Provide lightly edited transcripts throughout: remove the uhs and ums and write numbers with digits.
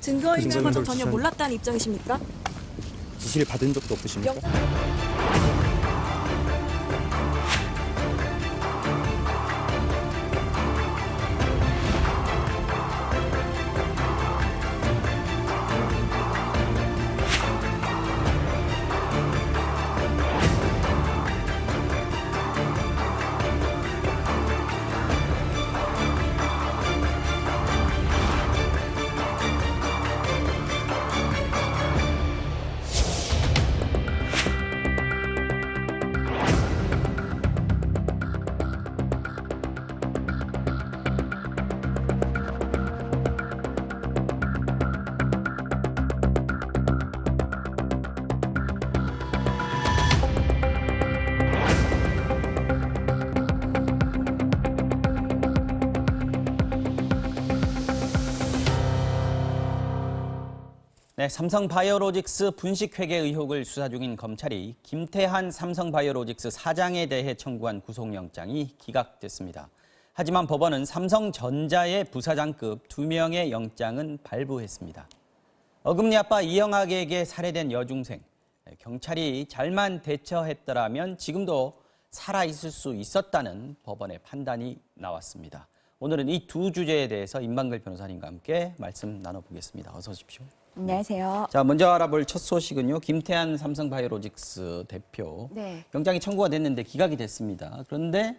증거인멸마저 전혀 몰랐다는 입장이십니까? 지시를 받은 적도 없으십니까? 네, 삼성바이오로직스 분식회계 의혹을 수사 중인 검찰이 김태한 삼성바이오로직스 사장에 대해 청구한 구속영장이 기각됐습니다. 하지만 법원은 삼성전자의 부사장급 2명의 영장은 발부했습니다. 어금니 아빠 이영학에게 살해된 여중생, 경찰이 잘만 대처했더라면 지금도 살아있을 수 있었다는 법원의 판단이 나왔습니다. 오늘은 이 두 주제에 대해서 임방글 변호사님과 함께 말씀 나눠보겠습니다. 어서 오십시오. 안녕하세요. 자, 먼저 알아볼 첫 소식은요. 김태한 삼성바이오로직스 대표. 네. 영장이 청구가 됐는데 기각이 됐습니다. 그런데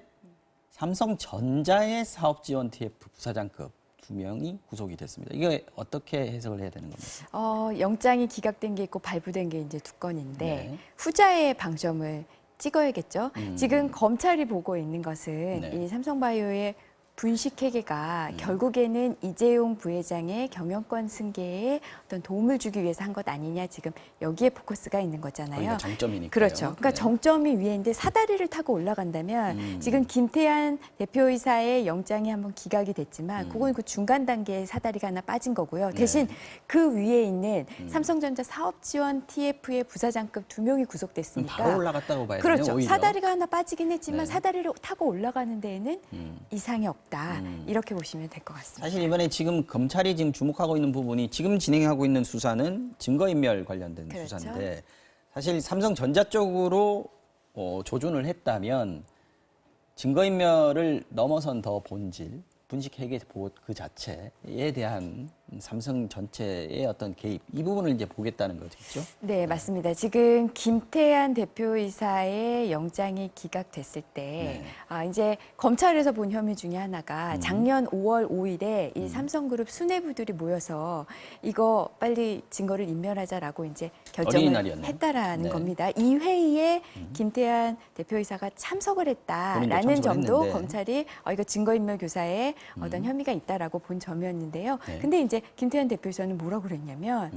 삼성전자의 사업지원 TF 부사장급 2명이 구속이 됐습니다. 이게 어떻게 해석을 해야 되는 겁니까? 영장이 기각된 게 있고 발부된 게 이제 두 건인데 네. 후자의 방점을 찍어야겠죠. 지금 검찰이 보고 있는 것은 네. 이 삼성바이오의 분식회계가 결국에는 이재용 부회장의 경영권 승계에 어떤 도움을 주기 위해서 한 것 아니냐, 지금 여기에 포커스가 있는 거잖아요. 거기가 정점이니까요. 그렇죠. 그러니까 네. 정점이 위에인데 사다리를 타고 올라간다면 지금 김태한 대표이사의 영장이 한번 기각이 됐지만 그건 그 중간 단계에 사다리가 하나 빠진 거고요. 대신 네. 그 위에 있는 삼성전자 사업지원 TF의 부사장급 2명이 구속됐으니까 바로 올라갔다고 봐야 되네요. 그렇죠. 오히려. 사다리가 하나 빠지긴 했지만 네. 사다리를 타고 올라가는 데에는 이상이 없다. 이렇게 보시면 될 것 같습니다. 사실 이번에 지금 검찰이 지금 주목하고 있는 부분이 지금 진행하고 있는 수사는 증거인멸 관련된 그렇죠. 수사인데 사실 삼성전자 쪽으로 조준을 했다면 증거인멸을 넘어선 더 본질, 분식회계 그 자체에 대한 삼성 전체의 어떤 개입, 이 부분을 이제 보겠다는 거죠. 네, 맞습니다. 지금 김태한 대표이사의 영장이 기각됐을 때 이제 검찰에서 본 혐의 중에 하나가 작년 5월 5일에 이 삼성그룹 수뇌부들이 모여서 이거 빨리 증거를 인멸하자라고 이제 결정을 어린이날이었네요. 했다라는 네. 겁니다. 이 회의에 김태한 대표이사가 참석을 본인도 했다라는 참석을 점도 했는데. 검찰이 이거 증거인멸 교사에 어떤 혐의가 있다라고 본 점이었는데요. 네. 근데 이제 김태한 대표이사는 뭐라고 그랬냐면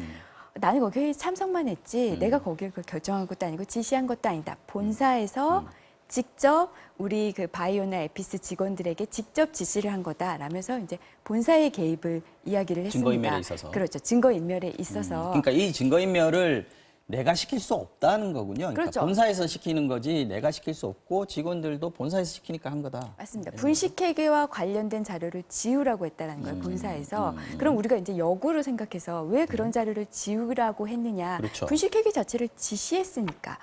나는 거기 회의 참석만 했지 내가 거기를 결정한 것도 아니고 지시한 것도 아니다. 본사에서 직접 우리 그 바이오나 에피스 직원들에게 직접 지시를 한 거다라면서 이제 본사의 개입을 이야기를 했습니다. 증거인멸에 있어서. 그렇죠. 증거인멸에 있어서. 그러니까 이 증거인멸을 내가 시킬 수 없다는 거군요. 그러니까 그렇죠. 본사에서 시키는 거지 내가 시킬 수 없고 직원들도 본사에서 시키니까 한 거다. 맞습니다. 분식회계와 관련된 자료를 지우라고 했다는 거예요, 본사에서. 그럼 우리가 이제 역으로 생각해서 왜 그런 자료를 지우라고 했느냐. 그렇죠. 분식회계 자체를 지시했으니까.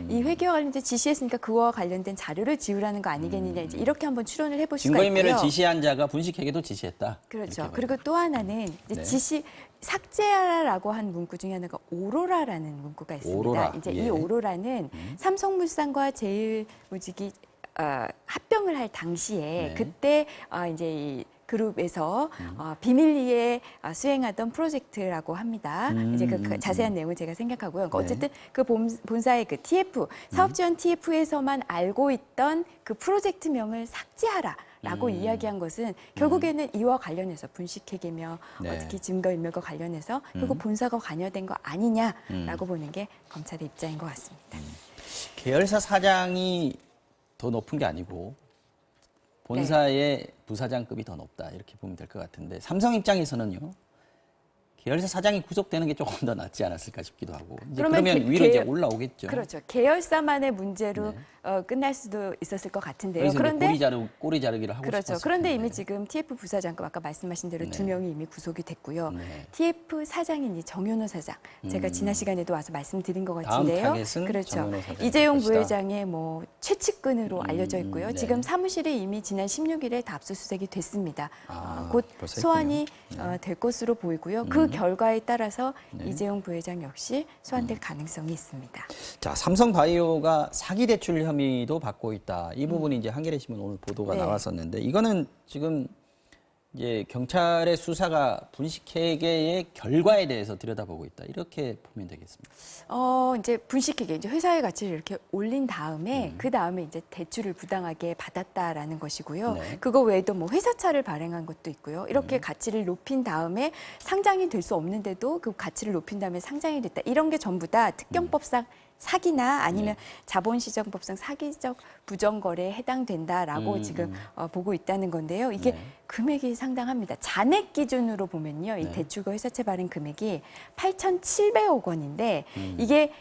이 회계와 관련된 지시했으니까 그와 관련된 자료를 지우라는 거 아니겠느냐. 이제 이렇게 한번 추론을 해볼 수가 있고요. 증거인멸을 지시한 자가 분식회계도 지시했다. 그렇죠. 이렇게 그리고 또 하나는 이제 네. 삭제하라라고 한 문구 중에 하나가 오로라라는 문구가 있습니다. 오로라, 이제 예. 이 오로라는 삼성물산과 제일모직이 합병을 할 당시에 네. 그때 이제 이 그룹에서 비밀리에 수행하던 프로젝트라고 합니다. 이제 그 자세한 내용을 제가 생각하고요. 그러니까 네. 어쨌든 그 본사의 그 TF 사업지원 TF에서만 알고 있던 그 프로젝트명을 삭제하라. 라고 이야기한 것은 결국에는 이와 관련해서 분식회계며 네. 특히 증거인멸과 관련해서 결국 본사가 관여된 거 아니냐라고 보는 게 검찰의 입장인 것 같습니다. 계열사 사장이 더 높은 게 아니고 본사의 부사장급이 더 높다 이렇게 보면 될 것 같은데 삼성 입장에서는요. 계열사 사장이 구속되는 게 조금 더 낫지 않았을까 싶기도 하고 이제 그러면 위로 이제 올라오겠죠. 그렇죠. 계열사만의 문제로 끝날 수도 있었을 것 같은데요. 그래서 그런데 꼬리 자르기를 하고 그렇죠. 싶었을 그런데 텐데. 이미 지금 TF 부사장급 아까 말씀하신 대로 네. 2명이 이미 구속이 됐고요. 네. TF 사장인 이 정현호 사장, 제가 지난 시간에도 와서 말씀드린 것 다음 같은데요. 타겟은 그렇죠. 정현호 사장일 이재용 것이다. 부회장의 뭐 최측근으로 알려져 있고요. 네. 지금 사무실에 이미 지난 16일에 다 압수수색이 됐습니다. 곧 벌써 소환이 했군요. 네. 될 것으로 보이고요. 그 결과에 따라서 네. 이재용 부회장 역시 소환될 가능성이 있습니다. 자, 삼성바이오가 사기 대출 혐의도 받고 있다. 이 부분이 이제 한겨레 신문 오늘 보도가 네. 나왔었는데 이거는 지금 이제 경찰의 수사가 분식회계의 결과에 대해서 들여다보고 있다. 이렇게 보면 되겠습니다. 이제 분식회계, 이제 회사의 가치를 이렇게 올린 다음에 그 다음에 이제 대출을 부당하게 받았다라는 것이고요. 네. 그거 외에도 뭐 회사차를 발행한 것도 있고요. 이렇게 가치를 높인 다음에 상장이 될 수 없는데도 그 가치를 높인 다음에 상장이 됐다. 이런 게 전부 다 특경법상 사기나 아니면 자본시장법상 사기적 부정거래에 해당된다라고 지금 보고 있다는 건데요. 이게 네. 금액이 상당합니다. 잔액 기준으로 보면요. 이 네. 대출과 회사채 발행 금액이 8,700억 원인데 이게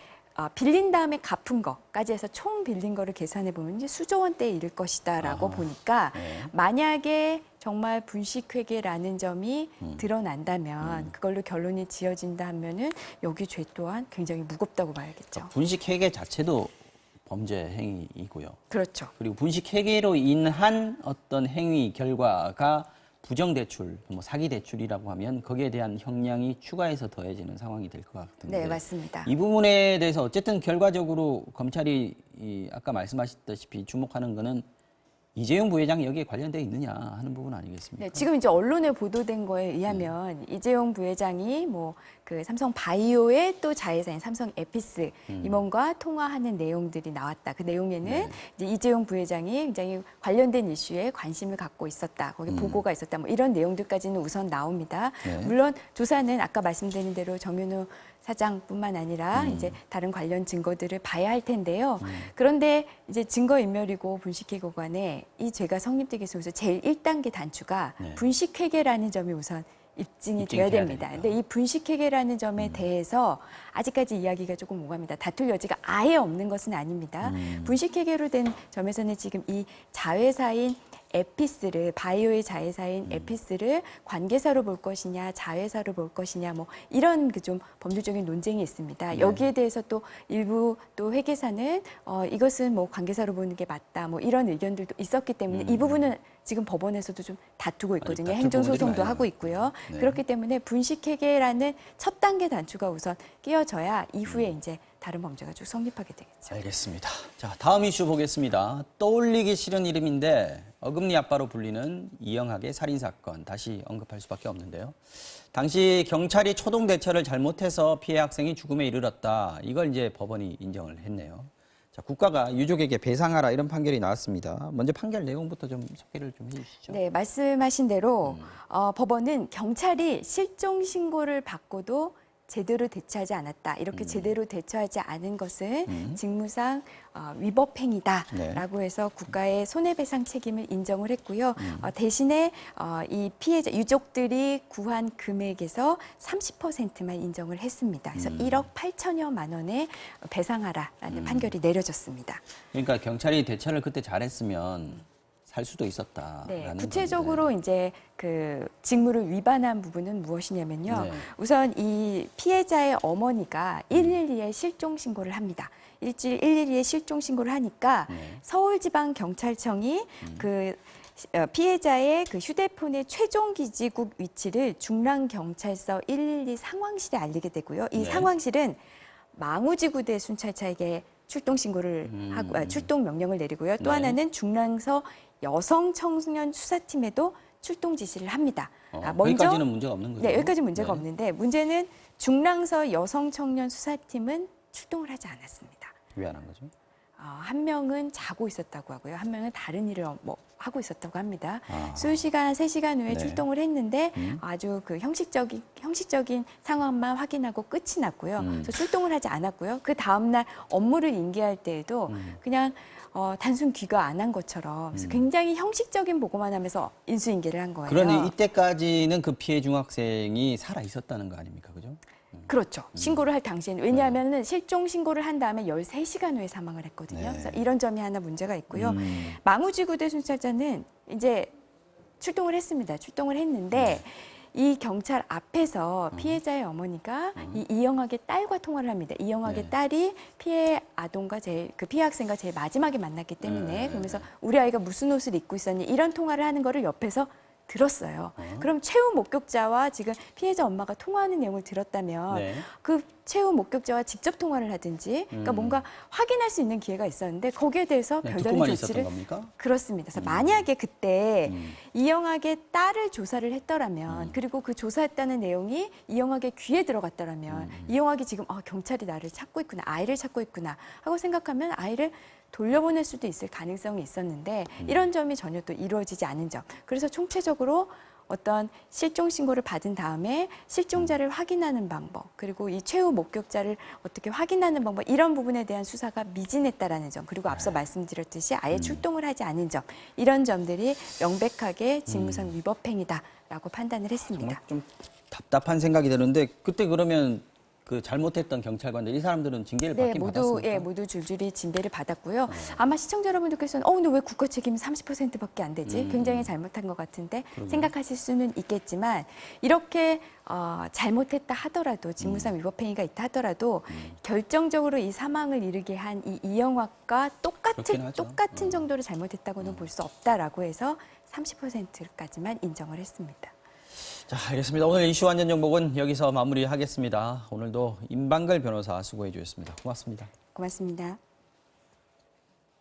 빌린 다음에 갚은 거까지 해서 총 빌린 거를 계산해 보면 이제 수조 원대에 이를 것이다라고 보니까 네. 만약에 정말 분식회계라는 점이 드러난다면 그걸로 결론이 지어진다 하면은 여기 죄 또한 굉장히 무겁다고 봐야겠죠. 분식회계 자체도 범죄 행위이고요. 그렇죠. 그리고 분식회계로 인한 어떤 행위 결과가 부정대출, 뭐 사기대출이라고 하면 거기에 대한 형량이 추가해서 더해지는 상황이 될 것 같은데. 네, 맞습니다. 이 부분에 대해서 어쨌든 결과적으로 검찰이 아까 말씀하셨다시피 주목하는 거는 이재용 부회장이 여기에 관련되어 있느냐 하는 부분 아니겠습니까? 네, 지금 이제 언론에 보도된 거에 의하면 이재용 부회장이 뭐 그 삼성 바이오의 또 자회사인 삼성 에피스 임원과 통화하는 내용들이 나왔다. 그 내용에는 네. 이제 이재용 부회장이 굉장히 관련된 이슈에 관심을 갖고 있었다. 거기 보고가 있었다. 뭐 이런 내용들까지는 우선 나옵니다. 네. 물론 조사는 아까 말씀드린 대로 정윤호 사장뿐만 아니라 이제 다른 관련 증거들을 봐야 할 텐데요. 그런데 이제 증거인멸이고 분식회계 간에 이 죄가 성립되기 위해서 제일 1단계 단추가 네. 분식회계라는 점이 우선 입증이 돼야 됩니다. 되니까. 근데 이 분식회계라는 점에 대해서 아직까지 이야기가 조금 오갑니다. 다툴 여지가 아예 없는 것은 아닙니다. 분식회계로 된 점에서는 지금 이 자회사인 에피스를 바이오의 자회사인 에피스를 관계사로 볼 것이냐 자회사로 볼 것이냐 뭐 이런 그 좀 법률적인 논쟁이 있습니다. 여기에 대해서 또 일부 또 회계사는 이것은 뭐 관계사로 보는 게 맞다 뭐 이런 의견들도 있었기 때문에 이 부분은 지금 법원에서도 좀 다투고 있거든요. 다툴 행정소송도 부분들이 하고 많아요. 있고요. 네. 그렇기 때문에 분식회계라는 첫 단계 단추가 우선 끼워져야 이후에 이제 다른 범죄가 쭉 성립하게 되겠죠. 알겠습니다. 자, 다음 이슈 보겠습니다. 떠올리기 싫은 이름인데 어금니 아빠로 불리는 이영학의 살인사건 다시 언급할 수밖에 없는데요. 당시 경찰이 초동 대처를 잘못해서 피해 학생이 죽음에 이르렀다. 이걸 이제 법원이 인정을 했네요. 자, 국가가 유족에게 배상하라 이런 판결이 나왔습니다. 먼저 판결 내용부터 좀 소개를 좀 해주시죠. 네, 말씀하신 대로 법원은 경찰이 실종 신고를 받고도 제대로 대처하지 않았다. 이렇게 제대로 대처하지 않은 것은 직무상 위법 행위다라고 해서 국가의 손해배상 책임을 인정을 했고요. 대신에 이 피해자 유족들이 구한 금액에서 30%만 인정을 했습니다. 그래서 1억 8천여만 원에 배상하라라는 판결이 내려졌습니다. 그러니까 경찰이 대처를 그때 잘했으면 살 수도 있었다라는 네, 건데. 구체적으로 이제 그 직무를 위반한 부분은 무엇이냐면요. 네. 우선 이 피해자의 어머니가 112에 실종 신고를 합니다. 일주일 112에 실종 신고를 하니까 네. 서울지방경찰청이 그 피해자의 그 휴대폰의 최종 기지국 위치를 중랑경찰서 112 상황실에 알리게 되고요. 이 네. 상황실은 망우지구대 순찰차에게 출동 신고를 하고 출동 명령을 내리고요. 또 네. 하나는 중랑서 여성 청소년 수사팀에도 출동 지시를 합니다. 거기까지는 문제가 없는 거죠? 네, 여기까지 문제가 네. 없는데 문제는 중랑서 여성 청년 수사팀은 출동을 하지 않았습니다. 왜 안 한 거죠? 한 명은 자고 있었다고 하고요. 한 명은 다른 일을 하고 있었다고 합니다. 아. 수시간, 3시간 후에 네. 출동을 했는데 아주 그 형식적인 상황만 확인하고 끝이 났고요. 그래서 출동을 하지 않았고요. 그 다음날 업무를 인계할 때에도 그냥 단순 귀가 안 한 것처럼 그래서 굉장히 형식적인 보고만 하면서 인수인계를 한 거예요. 그러니 이때까지는 그 피해 중학생이 살아 있었다는 거 아닙니까? 그죠? 그렇죠. 신고를 할 당시에는. 왜냐하면 실종 신고를 한 다음에 13시간 후에 사망을 했거든요. 네. 그래서 이런 점이 하나 문제가 있고요. 망우지구대 순찰자는 이제 출동을 했습니다. 출동을 했는데 이 경찰 앞에서 피해자의 어머니가 이 이영학의 딸과 통화를 합니다. 이영학의 네. 딸이 피해 아동과 피해 학생과 제일 마지막에 만났기 때문에 그러면서 우리 아이가 무슨 옷을 입고 있었니 이런 통화를 하는 거를 옆에서 들었어요. 그럼 최후 목격자와 지금 피해자 엄마가 통화하는 내용을 들었다면 네. 그 최후 목격자와 직접 통화를 하든지 그러니까 뭔가 확인할 수 있는 기회가 있었는데 거기에 대해서 그냥 별다른 듣고만 조치를 있었던 겁니까? 그렇습니다. 그래서 만약에 그때 이영학의 딸을 조사를 했더라면 그리고 그 조사했다는 내용이 이영학의 귀에 들어갔더라면 이영학이 지금 경찰이 나를 찾고 있구나, 아이를 찾고 있구나 하고 생각하면 아이를 돌려보낼 수도 있을 가능성이 있었는데 이런 점이 전혀 또 이루어지지 않은 점. 그래서 총체적으로 어떤 실종 신고를 받은 다음에 실종자를 확인하는 방법, 그리고 이 최후 목격자를 어떻게 확인하는 방법 이런 부분에 대한 수사가 미진했다라는 점, 그리고 앞서 말씀드렸듯이 아예 출동을 하지 않은 점, 이런 점들이 명백하게 직무상 위법행위다라고 판단을 했습니다. 정말 좀 답답한 생각이 드는데 그때 그러면 그 잘못했던 경찰관들 이 사람들은 징계를 네, 받긴 모두 받았습니까? 모두 줄줄이 징계를 받았고요. 아마 시청자 여러분들께서는 근데 왜 국가 책임이 30%밖에 안 되지? 굉장히 잘못한 것 같은데 생각하실 수는 있겠지만 이렇게 잘못했다 하더라도 직무상 위법행위가 있다 하더라도 결정적으로 이 사망을 이르게 한 이 이영학과 그렇긴 하죠. 똑같은 정도로 잘못했다고는 볼 수 없다라고 해서 30%까지만 인정을 했습니다. 자, 알겠습니다. 오늘 이슈 완전 정복은 여기서 마무리하겠습니다. 오늘도 임방글 변호사 수고해 주셨습니다. 고맙습니다. 고맙습니다.